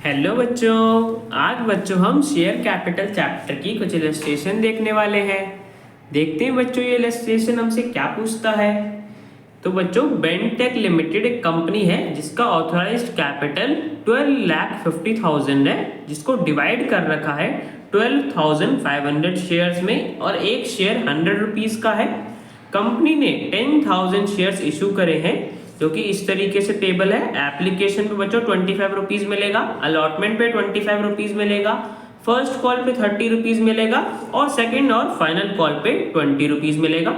Hello बच्चों। आज बच्चों हम शेयर कैपिटल चैप्टर की कुछ इलस्ट्रेशन देखने वाले हैं। देखते हैं बच्चों ये इलस्ट्रेशन हमसे क्या पूछता है। तो बच्चों बेंटेक लिमिटेड एक कंपनी है जिसका ऑथराइज्ड कैपिटल 12,50,000 है, जिसको डिवाइड कर रखा है 12,500 शेयर्स में और एक शेयर 100 रुपीज़ का है। कंपनी ने 10,000 शेयर्स इशू करे हैं, जो कि इस तरीके से टेबल है। एप्लीकेशन पे बच्चों 25 रुपीज़ मिलेगा, अलॉटमेंट पे 25 रुपीज़ मिलेगा, फर्स्ट कॉल पे 30 रुपीज़ मिलेगा और सेकंड और फाइनल कॉल पे 20 रुपीज़ मिलेगा।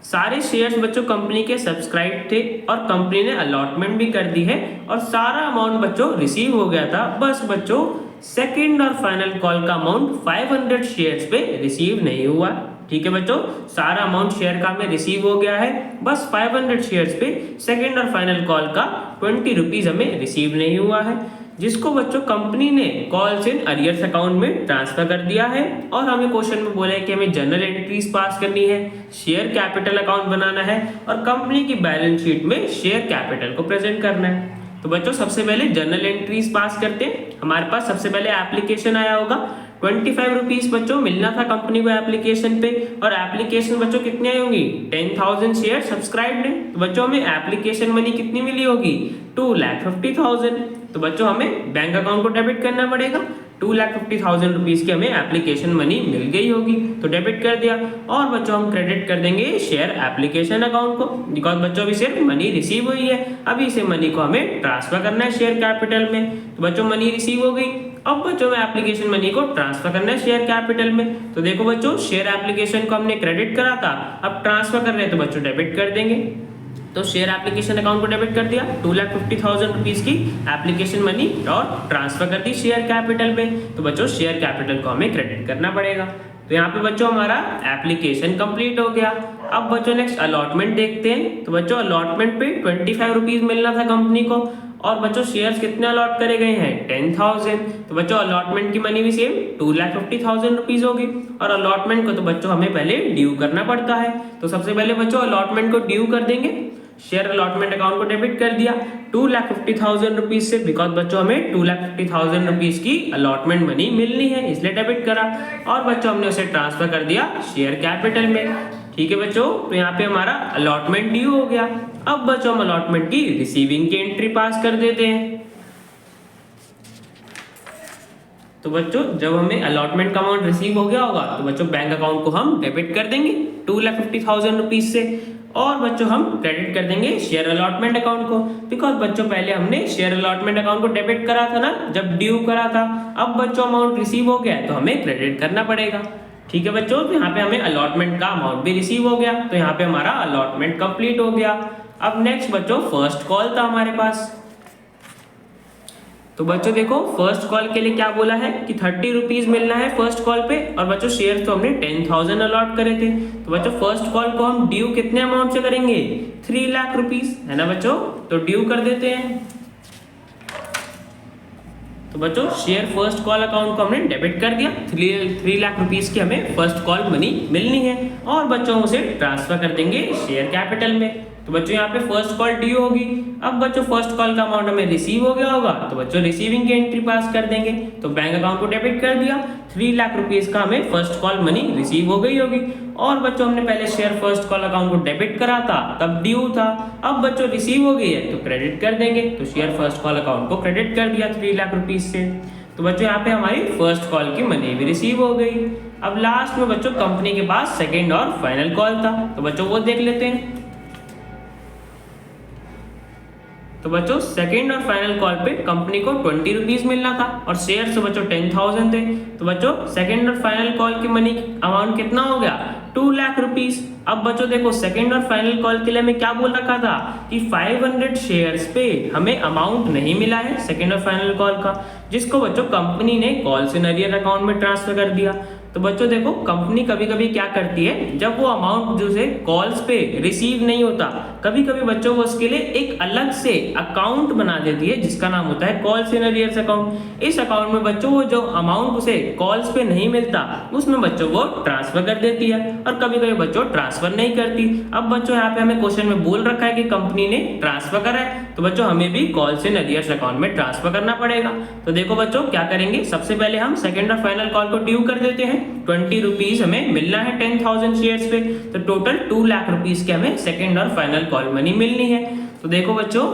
सारे शेयर्स बच्चों कंपनी के सब्सक्राइब थे और कंपनी ने अलॉटमेंट भी कर दी है और सारा अमाउंट बच्चों रिसीव हो गया था। बस बच्चों सेकंड और फाइनल कॉल का अमाउंट 500 शेयर्स पे रिसीव नहीं हुआ। ठीक है बच्चों, सारा अमाउंट शेयर का हमें रिसीव हो गया है, बस 500 शेयर्स पे सेकंड और फाइनल कॉल का 20 रुपीज़ हमें रिसीव नहीं हुआ है, जिसको बच्चों कंपनी ने कॉल्स इन अरियर्स अकाउंट में ट्रांसफर कर दिया है। और हमें क्वेश्चन में बोला है कि हमें जनरल एंट्रीज पास करनी है, शेयर कैपिटल अकाउंट बनाना है और कंपनी की बैलेंस शीट में शेयर कैपिटल को प्रेजेंट करना है। तो बच्चों सबसे पहले जनरल एंट्रीज पास करते हैं। हमारे पास सबसे पहले एप्लीकेशन आया होगा, 25 रुपीज़ बच्चों मिलना था कंपनी को एप्लीकेशन पे, और एप्लीकेशन बच्चों कितनी आई होंगी, 10,000 शेयर सब्सक्राइब्ड है। तो बच्चों हमें एप्लीकेशन मनी कितनी मिली होगी, 2,50,000। तो बच्चों हमें बैंक अकाउंट को डेबिट करना पड़ेगा। 2,50,000 रुपीज़ की हमें एप्लीकेशन मनी मिल गई होगी, तो डेबिट कर दिया। और बच्चों हम क्रेडिट कर देंगे शेयर एप्लीकेशन अकाउंट को, बिकॉज बच्चों अभी सिर्फ मनी रिसीव हुई है, अभी इसे मनी को हमें ट्रांसफर करना है शेयर कैपिटल में। तो बच्चों मनी रिसीव हो गई, अब बच्चों में एप्लीकेशन मनी को ट्रांसफर करना है शेयर कैपिटल में। तो देखो बच्चों शेयर एप्लीकेशन को हमने क्रेडिट करा था, अब ट्रांसफर कर रहे हैं तो बच्चों डेबिट कर देंगे। तो शेयर एप्लीकेशन अकाउंट को डेबिट कर दिया, 2,50,000 रुपीज़ की एप्लीकेशन मनी और ट्रांसफर कर दी शेयर कैपिटल में। तो बच्चों शेयर कैपिटल को हमें क्रेडिट करना पड़ेगा। तो यहाँ पे बच्चों हमारा एप्लीकेशन कंप्लीट हो गया। अब बच्चों नेक्स्ट अलॉटमेंट देखते हैं। तो बच्चों अलॉटमेंट पे 25 रुपीज़ मिलना था कंपनी को और बच्चों शेयर्स कितने अलॉट करे गए हैं, 10,000। तो बच्चों अलॉटमेंट की मनी भी सेम 2,50,000 रुपीज़ होगी और अलॉटमेंट को तो बच्चों हमें पहले ड्यू करना पड़ता है। तो सबसे पहले बच्चों अलॉटमेंट को ड्यू कर देंगे। शेयर अलॉटमेंट अकाउंट को डेबिट कर दिया 2,50,000 रुपीज़ से, बिकॉज बच्चों हमें 2,50,000 रुपीज़ की अलॉटमेंट मनी मिलनी है, इसलिए डेबिट करा और बच्चों हमने उसे ट्रांसफर कर दिया शेयर कैपिटल में। ठीक है बच्चों, तो यहाँ पे हमारा अलॉटमेंट ड्यू हो गया। अब बच्चों हम अलॉटमेंट की रिसीविंग की एंट्री पास कर देते हैं। तो बच्चों जब हमें अलॉटमेंट का अमाउंट रिसीव हो गया होगा तो बच्चों बैंक अकाउंट को हम डेबिट कर देंगे 2,50,000 रुपीज़ से और बच्चों हम क्रेडिट कर देंगे शेयर अलॉटमेंट अकाउंट को, बिकॉज बच्चों पहले हमने शेयर अलॉटमेंट अकाउंट को डेबिट करा था ना जब ड्यू करा था। अब बच्चों अमाउंट रिसीव हो गया है तो हमें क्रेडिट करना पड़ेगा। ठीक है बच्चों, तो यहाँ पे हमें अलॉटमेंट का अमाउंट भी रिसीव हो गया, तो यहाँ पे हमारा अलॉटमेंट कंप्लीट हो गया। अब नेक्स्ट बच्चों फर्स्ट कॉल था हमारे पास। तो बच्चों देखो फर्स्ट कॉल के लिए क्या बोला है कि 30 रुपीज़ मिलना है फर्स्ट कॉल पे और बच्चों शेयर तो हमने 10,000 अलॉट करे थे। तो बच्चों फर्स्ट कॉल को हम ड्यू कितने अमाउंट से करेंगे, 3 लाख रुपीज़ है ना बच्चों, तो ड्यू कर देते हैं। तो बच्चों शेयर फर्स्ट कॉल अकाउंट को हमने डेबिट कर दिया, 3 लाख रुपीज़ की हमें फर्स्ट कॉल मनी मिलनी है और बच्चों उसे ट्रांसफर कर देंगे शेयर कैपिटल में। तो बच्चों यहाँ पे फर्स्ट कॉल ड्यू होगी। अब बच्चों फर्स्ट कॉल का अमाउंट हमें रिसीव हो गया होगा तो बच्चों रिसीविंग की एंट्री पास कर देंगे। तो बैंक अकाउंट को डेबिट कर दिया, 3 लाख रुपीज़ का हमें फर्स्ट कॉल मनी रिसीव हो गई होगी और बच्चों हमने पहले शेयर फर्स्ट कॉल अकाउंट को डेबिट करा था तब ड्यू था, अब बच्चों रिसीव हो गई है तो क्रेडिट कर देंगे। तो शेयर फर्स्ट कॉल अकाउंट को क्रेडिट कर दिया 3 लाख रुपीज़ से। तो बच्चों यहाँ पे हमारी फर्स्ट कॉल की मनी भी रिसीव हो गई। अब लास्ट में बच्चों कंपनी के पास सेकेंड और फाइनल कॉल था, तो बच्चों वो देख लेते हैं। तो बच्चों सेकेंड और फाइनल कॉल पे कंपनी को 20 रुपीज़ मिलना था और शेयर तो बच्चों 10,000 थे। तो बच्चों सेकेंड और फाइनल कॉल की मनी अमाउंट कितना हो गया, 2 लाख रुपीज़। अब बच्चों देखो सेकेंड और फाइनल कॉल के लिए हमें क्या बोल रखा था कि 500 शेयर्स पे हमें अमाउंट नहीं मिला है सेकेंड और फाइनल कॉल का, जिसको बच्चों कंपनी ने कॉल्स इन अरियर अकाउंट में ट्रांसफर कर दिया। तो बच्चों देखो कंपनी कभी कभी क्या करती है, जब वो अमाउंट जो है कॉल्स पे रिसीव नहीं होता, कभी कभी बच्चों को उसके लिए एक अलग से अकाउंट बना देती है जिसका नाम होता है कॉल्स इन अरियर्स अकाउंट। इस अकाउंट में बच्चों वो जो अमाउंट उसे कॉल्स पे नहीं मिलता उसमें बच्चों को ट्रांसफर कर देती है और कभी कभी बच्चों ट्रांसफर नहीं करती। अब बच्चों यहाँ पे हमें क्वेश्चन में बोल रखा है कि कंपनी ने ट्रांसफर करा है तो बच्चों हमें भी कॉल्स इन अरियर्स अकाउंट में ट्रांसफर करना पड़ेगा। तो देखो बच्चों क्या करेंगे, सबसे पहले हम सेकंड और फाइनल कॉल को ड्यू कर देते हैं। 20 रुपीज हमें मिलना है 10,000 शेयर्स पे, तो टोटल 2 लाख रुपीज के हमें सेकंड और फाइनल कॉल मनी मिलनी है। तो देखो बच्चों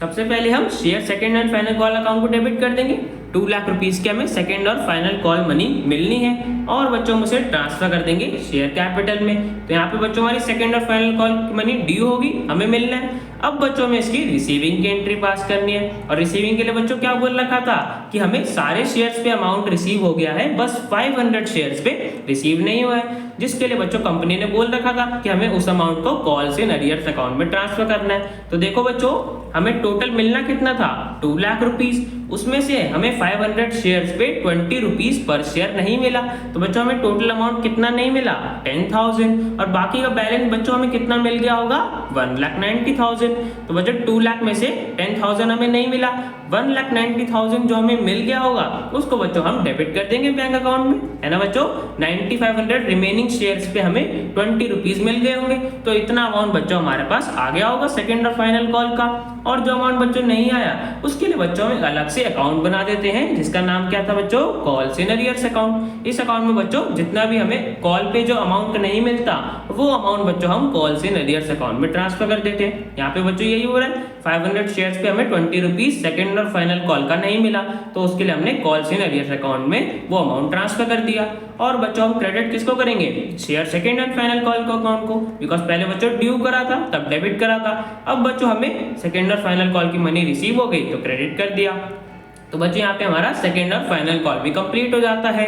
सबसे पहले हम share second and final call account को डेबिट कर देंगे। 2 लाख रुपीज के हमें सेकंड और फाइनल कॉल मनी मिलनी है और बच्चों हम उसे ट्रांसफर कर देंगे शेयर कैपिटल में। तो यहाँ पे बच्चों हमारी सेकंड और फाइनल कॉल की मनी ड्यू होगी, हमें मिलना है। अब बच्चों में इसकी रिसीविंग की एंट्री पास करनी है और रिसीविंग के लिए बच्चों क्या बोल रखा था कि हमें सारे शेयर्स पे अमाउंट रिसीव हो गया है, बस 500 शेयर्स पे रिसीव नहीं हुआ है, जिसके लिए बच्चों कंपनी ने बोल रखा था कि हमें उस अमाउंट को कॉल्स इन अरियर्स अकाउंट में ट्रांसफर करना है। तो देखो बच्चों हमें टोटल मिलना कितना था, 2 लाख रुपीज, उसमें से हमें 500 शेयर्स पे 20 रुपीज पर शेयर नहीं मिला। तो बच्चों हमें टोटल अमाउंट कितना नहीं मिला, 10,000, और बाकी का बैलेंस बच्चों हमें कितना मिल गया होगा, 1,90,000। तो बच्चों 2 लाख में से 10,000 हमें नहीं मिला, 1,90,000 जो हमें मिल गया होगा उसको बच्चों हम डेबिट कर देंगे बैंक अकाउंट में, है ना बच्चों। 9,500 रिमेनिंग शेयर्स पे हमें 20 रुपीज मिल गए होंगे, तो इतना अमाउंट बच्चों हमारे पास आ गया होगा सेकंड और फाइनल कॉल का। और जो अमाउंट बच्चों नहीं आया उसके लिए बच्चों हम अलग से अकाउंट बना देते हैं जिसका नाम क्या था बच्चों, कॉल्स इन अरियर्स अकाउंट। इस अकाउंट में बच्चों जितना भी हमें कॉल पे जो अमाउंट नहीं मिलता वो अमाउंट बच्चों हम कॉल्स इन अरियर्स अकाउंट में ट्रांसफर कर देते हैं। यहाँ पे बच्चों यही हो रहा है, 500 शेयर्स पे हमें 20 रुपीज सेकंड और फाइनल कॉल का नहीं मिला, तो उसके लिए हमने कॉल्स इन अरियर्स अकाउंट में वो अमाउंट ट्रांसफर कर दिया। और बच्चों हम क्रेडिट किसको करेंगे, share second and final call को अकाउंट को, बिकॉज पहले बच्चों ड्यू करा था तब डेबिट करा था, अब बच्चों हमें सेकंड और फाइनल कॉल की मनी रिसीव हो गई तो क्रेडिट कर दिया। तो बच्चों यहाँ पे हमारा सेकंड और फाइनल कॉल भी कंप्लीट हो जाता है।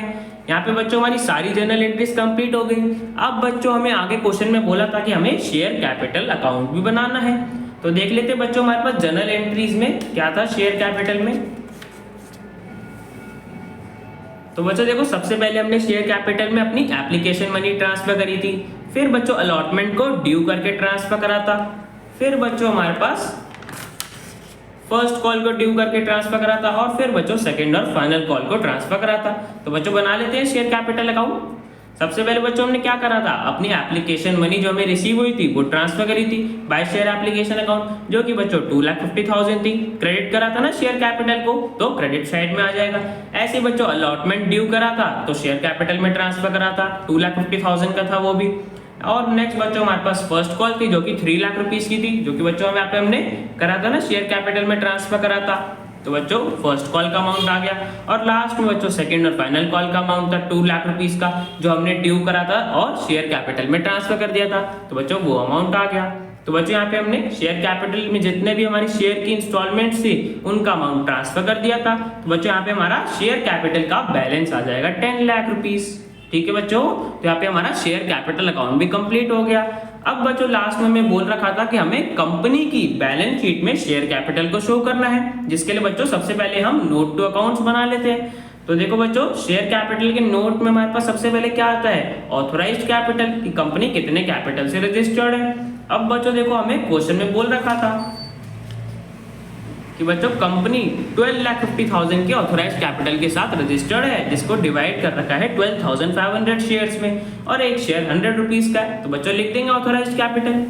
यहाँ पे बच्चों हमारी सारी जर्नल एंट्रीज कंप्लीट हो गई। अब बच्चों हमें आगे क्वेश्चन में बोला था कि हमें शेयर कैपिटल अकाउंट भी बनाना है, तो देख लेते हैं बच्चों हमारे पास जर्नल एंट्रीज में क्या था शेयर कैपिटल में। तो बच्चों देखो सबसे पहले हमने शेयर कैपिटल में अपनी एप्लीकेशन मनी ट्रांसफर करी थी, फिर बच्चों अलॉटमेंट को ड्यू करके ट्रांसफर करा था, फिर बच्चों हमारे पास फर्स्ट कॉल को ड्यू करके ट्रांसफर करा था, और फिर बच्चों सेकंड और फाइनल कॉल को ट्रांसफर करा था। तो बच्चों बना लेते हैं शेयर कैपिटल अकाउंट। सबसे पहले बच्चों हमने क्या करा था, अपनी एप्लीकेशन मनी जो हमें रिसीव हुई थी वो ट्रांसफर करी थी बाय शेयर एप्लीकेशन अकाउंट, जो कि बच्चों 2,50,000 थी। क्रेडिट करा था ना शेयर कैपिटल को, तो क्रेडिट साइड में आ जाएगा। ऐसे बच्चों अलॉटमेंट ड्यू करा था तो शेयर कैपिटल में ट्रांसफर करा था, 2,50,000 का था वो भी। और नेक्स्ट बच्चों हमारे पास फर्स्ट कॉल थी जो कि 3 लाख रुपीस की थी, जो कि बच्चों यहाँ पे हमने करा था ना शेयर कैपिटल में ट्रांसफर करा था, तो बच्चों फर्स्ट कॉल का अमाउंट आ गया। और लास्ट में बच्चों सेकंड और फाइनल कॉल का अमाउंट था 2 लाख रुपीस का, जो हमने ड्यू करा था और शेयर कैपिटल में ट्रांसफर कर दिया था, तो बच्चों वो अमाउंट आ गया। तो बच्चों यहाँ पे हमने शेयर कैपिटल में जितने भी हमारी शेयर की इंस्टॉलमेंट्स थी उनका अमाउंट ट्रांसफर कर दिया था। तो बच्चों यहाँ पे हमारा शेयर कैपिटल का बैलेंस आ जाएगा 10 लाख रुपीस। ठीक है बच्चों, तो यहाँ पे हमारा शेयर कैपिटल अकाउंट भी कंप्लीट हो गया। अब बच्चों लास्ट में मैं बोल रखा था कि हमें कंपनी की बैलेंस शीट में शेयर कैपिटल को शो करना है, जिसके लिए बच्चों सबसे पहले हम नोट टू अकाउंट्स बना लेते हैं। तो देखो बच्चों शेयर कैपिटल के नोट में हमारे पास सबसे पहले क्या आता है, ऑथराइज्ड कैपिटल, की कंपनी कितने कैपिटल से रजिस्टर्ड है। अब बच्चों देखो हमें क्वेश्चन में बोल रखा था कि बच्चों कंपनी 12,50,000 के ऑथराइज्ड कैपिटल के साथ रजिस्टर्ड है, जिसको डिवाइड कर रखा है 12,500 शेयर्स में, और एक शेयर 100 रुपीज का है। तो बच्चों लिख देंगे ऑथराइज्ड कैपिटल।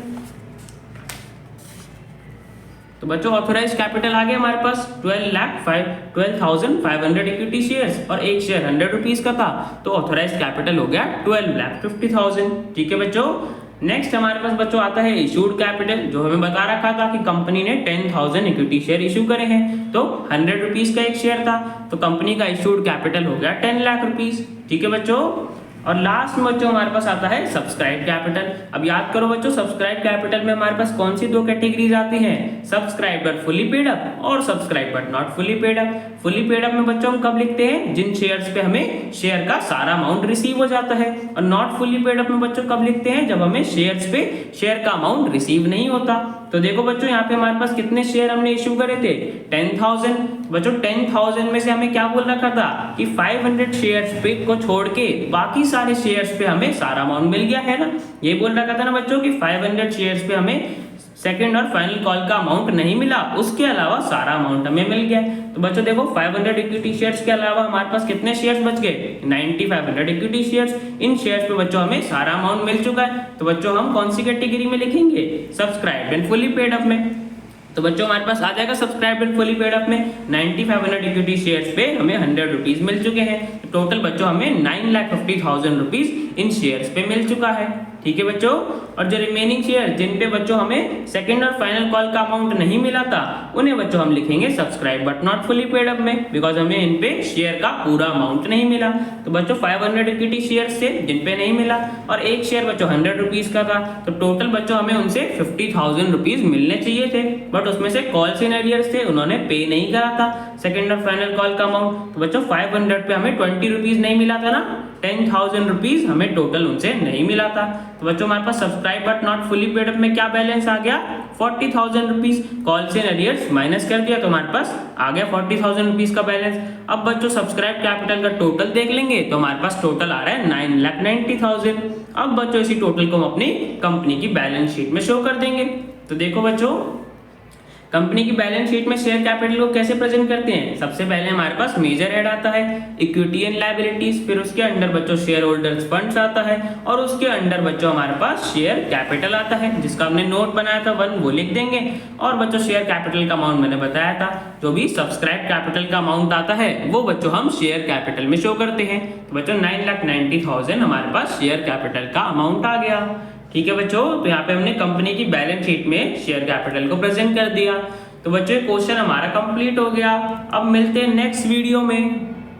तो बच्चों ऑथराइज्ड कैपिटल आ गया हमारे पास 12,500 इक्विटी शेयर्स, और एक शेयर 100 रुपीज का था, तो ऑथराइज्ड कैपिटल हो गया 12,50,000। ठीक है बच्चों, नेक्स्ट हमारे पास बच्चों आता है इशूड कैपिटल, जो हमें बता रखा था कि कंपनी ने 10,000 इक्विटी शेयर इशू करे हैं, तो 100 रुपीज का एक शेयर था, तो कंपनी का इशूड कैपिटल हो गया 10 लाख रुपीज। ठीक है बच्चों, और लास्ट में बच्चों हमारे पास आता है सब्सक्राइब कैपिटल। अब याद करो बच्चों सब्सक्राइब कैपिटल में हमारे पास कौन सी दो कैटेगरीज आती हैं, सब्सक्राइबर फुली पेड अप और subscriber not fully paid up. Fully paid up में बच्चों हम कब लिखते हैं, जिन शेयर्स पे हमें शेयर का सारा अमाउंट रिसीव हो जाता है, और नॉट फुली पेड अप में बच्चों कब लिखते हैं, जब हमें शेयर्स पे शेयर का अमाउंट रिसीव नहीं होता। तो देखो बच्चों यहाँ पे हमारे पास कितने शेयर हमने इश्यू करे थे, 10,000। बच्चों 10,000 में से हमें क्या बोल रखा था कि 500 शेयर्स पे को छोड़ के बाकी सारे शेयर्स पे हमें सारा अमाउंट मिल गया है ना, ये बोल रखा था ना बच्चों कि 500 शेयर्स पे हमें सेकंड और फाइनल कॉल का अमाउंट नहीं मिला, उसके अलावा सारा अमाउंट हमें मिल गया। तो बच्चों देखो 500 इक्विटी शेयर्स के अलावा हमारे पास कितने शेयर्स बच गए, 9500 इक्विटी शेयर्स। इन शेयर्स पे बच्चों हमें सारा अमाउंट मिल चुका है। तो बच्चों हम कौन सी कैटेगरी में लिखेंगे, subscribed and fully paid up में। तो बच्चों हमारे पास आ जाएगा subscribed and fully paid up में 9500 इक्विटी शेयर्स पे हमें 100 रुपीज मिल चुके हैं। तो टोटल बच्चों हमें 9,50,000 रुपीज इन शेयर्स पे मिल चुका है। ठीक है बच्चों, और जो रिमेनिंग शेयर जिन पे बच्चों हमें सेकंड और फाइनल कॉल का अमाउंट नहीं मिला था, उन्हें बच्चों हम लिखेंगे subscribe but not fully paid up में, बिकॉज हमें इन पे शेयर का पूरा अमाउंट नहीं मिला। तो बच्चों 500 इक्विटी शेयर थे जिन पे नहीं मिला, और एक शेयर बच्चों 100 रुपीज का था। तो टोटल बच्चों हमें उनसे 50,000 रुपीज मिलने चाहिए थे, बट उसमें से कॉल्स इन एरियर्स थे, उन्होंने पे नहीं करा था सेकंड और फाइनल कॉल का अमाउंट। तो बच्चों 500 पे हमें 20 रुपीज नहीं मिला था ना, 10,000 रुपीज हमें टोटल उनसे नहीं मिला था। तो बच्चों हमारे पास subscribe but not fully paid up में क्या बैलेंस आ गया, 40,000 rupees. Calls in arrears minus कर दिया तो हमारे पास आ गया 40,000 रुपीज का बैलेंस। अब बच्चों सब्सक्राइब कैपिटल का टोटल देख लेंगे तो हमारे पास टोटल आ रहा है 9,90,000। अब बच्चों इसी टोटल को हम अपनी कंपनी की बैलेंस शीट में शो कर देंगे। तो देखो बच्चों, कंपनी की बैलेंस शीट में शेयर कैपिटल को कैसे प्रेजेंट करते हैं। सबसे पहले हमारे पास मेजर हेड आता है, इक्विटी एंड लायबिलिटीज, फिर उसके अंडर बच्चों शेयर होल्डर्स फंड्स आता है, और उसके अंडर बच्चों हमारे पास शेयर कैपिटल आता है, जिसका हमने नोट बनाया था 1 वो लिख देंगे। और बच्चों शेयर कैपिटल का अमाउंट मैंने बताया था, जो भी सब्सक्राइब कैपिटल का अमाउंट आता है वो बच्चों हम शेयर कैपिटल में शो करते हैं। तो बच्चों 9,90,000 हमारे पास शेयर कैपिटल का अमाउंट आ गया। ठीक है बच्चों, तो यहाँ पे हमने कंपनी की बैलेंस शीट में शेयर कैपिटल को प्रेजेंट कर दिया। तो बच्चों क्वेश्चन हमारा कंप्लीट हो गया। अब मिलते हैं नेक्स्ट वीडियो में।